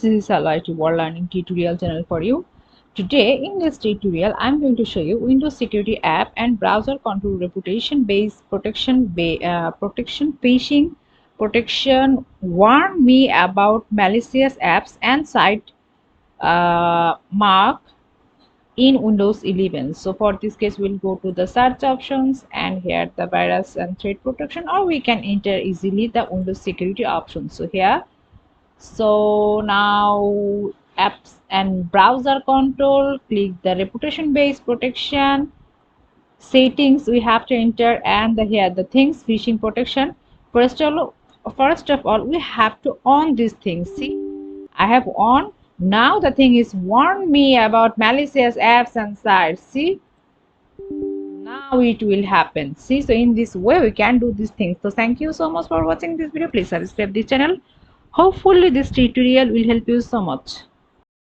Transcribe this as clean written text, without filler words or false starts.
this is a World Learning tutorial channel for you. Today in this tutorial I'm going to show you Windows Security app and browser control reputation based protection phishing protection. Warn me about malicious apps and site mark in Windows 11. So for this case we'll go to the search options and here the virus and threat protection, or we can enter easily the Windows Security option. So here, so now apps and browser control, click the reputation based protection settings we have to enter, and here the things phishing protection. First of all we have to on these things. See, I have on. Now the thing is warn me about malicious apps and sites. See, now it will happen. See, so in this way we can do these things. So thank you so much for watching this video. Please subscribe this channel. Hopefully this tutorial will help you so much.